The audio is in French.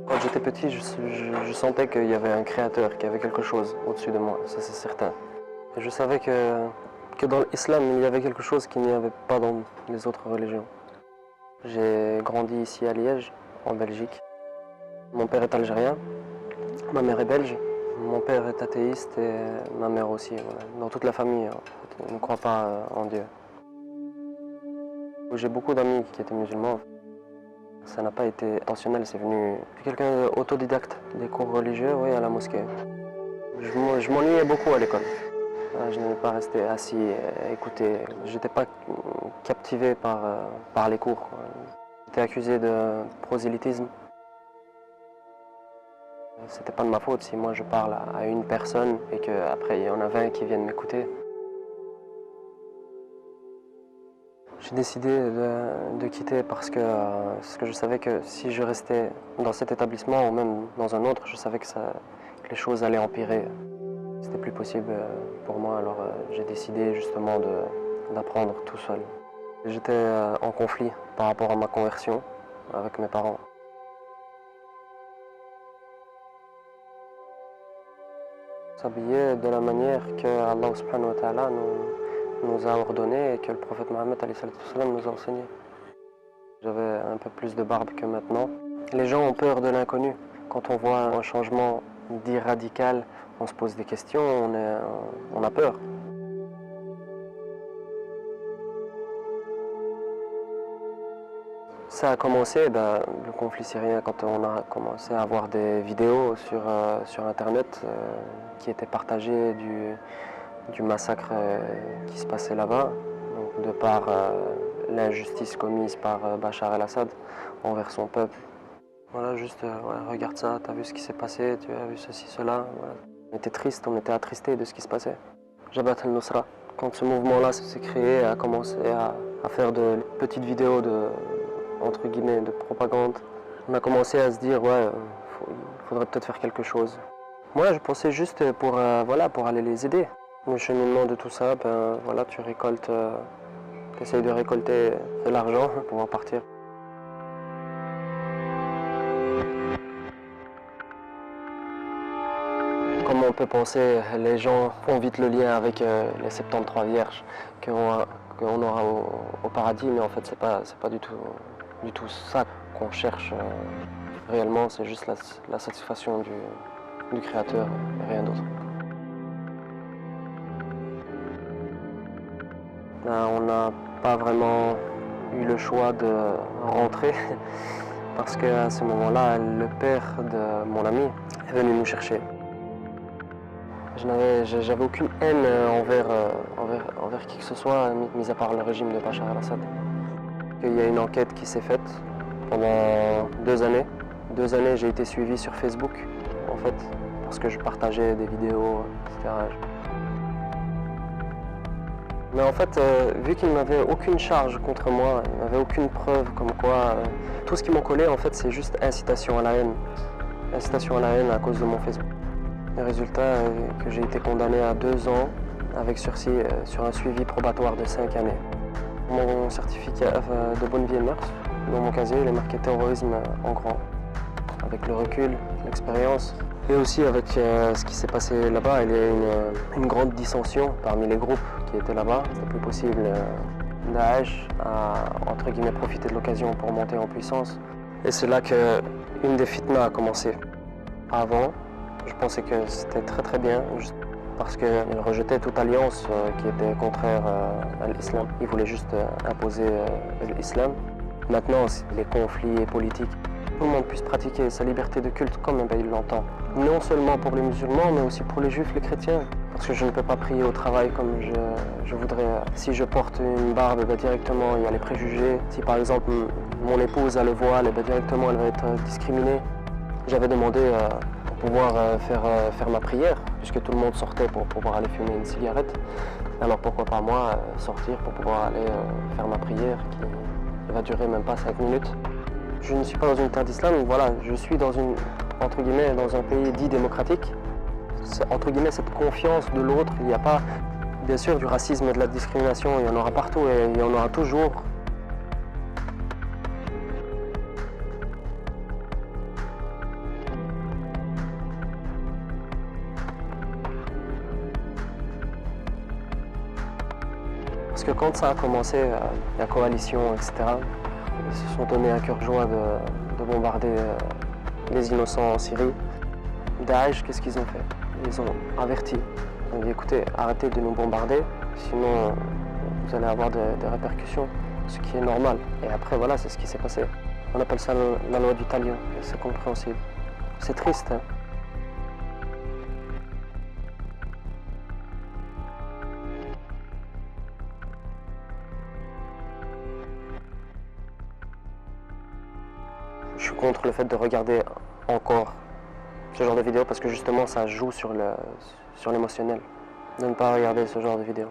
Quand j'étais petit, je sentais qu'il y avait un créateur, qu'il y avait quelque chose au-dessus de moi, ça c'est certain. Et je savais que dans l'islam, il y avait quelque chose qu'il n'y avait pas dans les autres religions. J'ai grandi ici à Liège, en Belgique. Mon père est algérien, ma mère est belge. Mon père est athéiste et ma mère aussi. Voilà. Dans toute la famille, en fait, on ne croit pas en Dieu. J'ai beaucoup d'amis qui étaient musulmans. Ça n'a pas été intentionnel, c'est venu. Je suis quelqu'un d'autodidacte, des cours religieux, oui, à la mosquée. Je m'ennuyais beaucoup à l'école. Je n'aimais pas rester assis et écouter. Je n'étais pas captivé par les cours. J'étais accusé de prosélytisme. C'était pas de ma faute si moi je parle à une personne et qu'après il y en a 20 qui viennent m'écouter. J'ai décidé de quitter parce que je savais que si je restais dans cet établissement ou même dans un autre, je savais que les choses allaient empirer. C'était plus possible pour moi, alors j'ai décidé justement d'apprendre tout seul. J'étais en conflit par rapport à ma conversion avec mes parents. S'habiller de la manière que Allah subhanahu wa ta'ala nous a ordonné et que le prophète Mohammed nous a enseigné. J'avais un peu plus de barbe que maintenant. Les gens ont peur de l'inconnu. Quand on voit un changement dit radical, on se pose des questions, on a peur. Ça a commencé, le conflit syrien, quand on a commencé à avoir des vidéos sur Internet qui étaient partagées du massacre qui se passait là-bas, de par l'injustice commise par Bachar el-Assad envers son peuple. Voilà, juste, regarde ça, t'as vu ce qui s'est passé, tu as vu ceci, cela. Voilà. On était triste, on était attristé de ce qui se passait. Jabhat al-Nusra, quand ce mouvement-là s'est créé, a commencé à faire de petites vidéos entre guillemets, de propagande. On a commencé à se dire, il faudrait peut-être faire quelque chose. Moi, je pensais juste pour aller les aider. Le cheminement de tout ça, tu récoltes, tu essayes de récolter de l'argent pour pouvoir partir. Comme on peut penser, les gens font vite le lien avec les 73 vierges qu'on aura au paradis, mais en fait, c'est pas du tout ça qu'on cherche réellement, c'est juste la satisfaction du Créateur et rien d'autre. On n'a pas vraiment eu le choix de rentrer parce qu'à ce moment-là, le père de mon ami est venu nous chercher. J'avais aucune haine envers qui que ce soit, mis à part le régime de Bachar el-Assad. Il y a une enquête qui s'est faite pendant 2 années. 2 années, j'ai été suivi sur Facebook, en fait, parce que je partageais des vidéos, etc. Mais en fait, vu qu'il n'avait aucune charge contre moi, il n'avait aucune preuve comme quoi, tout ce qui m'en collait, en fait, c'est juste incitation à la haine. Incitation à la haine à cause de mon Facebook. Le résultat est que j'ai été condamné à 2 ans avec sursis sur un suivi probatoire de 5 années. Mon certificat de bonne vie et mœurs, dans mon casier, il est marqué terrorisme en grand. Avec le recul, l'expérience et aussi avec ce qui s'est passé là-bas, il y a une grande dissension parmi les groupes qui étaient là-bas. C'était plus possible. Daesh a entre guillemets profité de l'occasion pour monter en puissance. Et c'est là qu'une des fitnas a commencé. Avant, je pensais que c'était très bien, juste parce qu'ils rejetaient toute alliance qui était contraire à l'islam. Ils voulaient juste imposer l'islam. Maintenant, les conflits politiques, tout le monde puisse pratiquer sa liberté de culte comme il l'entend. Non seulement pour les musulmans, mais aussi pour les juifs, les chrétiens. Parce que je ne peux pas prier au travail comme je voudrais. Si je porte une barbe, directement, il y a les préjugés. Si par exemple, mon épouse a le voile, directement, elle va être discriminée. J'avais demandé pour pouvoir faire ma prière, puisque tout le monde sortait pour pouvoir aller fumer une cigarette. Alors pourquoi pas moi sortir pour pouvoir aller faire ma prière qui va durer même pas 5 minutes. Je ne suis pas dans une terre d'islam, voilà, je suis dans entre guillemets, dans un pays dit démocratique. Entre guillemets, cette confiance de l'autre, il n'y a pas, bien sûr, du racisme et de la discrimination, il y en aura partout et il y en aura toujours. que quand ça a commencé, la coalition, etc., ils se sont donné à cœur joie de bombarder les innocents en Syrie. Daesh, qu'est-ce qu'ils ont fait? Ils ont averti. Ils ont dit écoutez, arrêtez de nous bombarder, sinon vous allez avoir des répercussions, ce qui est normal. Et après, voilà, c'est ce qui s'est passé. On appelle ça la loi du talion, et c'est compréhensible. C'est triste, hein. Je suis contre le fait de regarder encore ce genre de vidéos parce que justement ça joue sur l'émotionnel. De ne pas regarder ce genre de vidéos.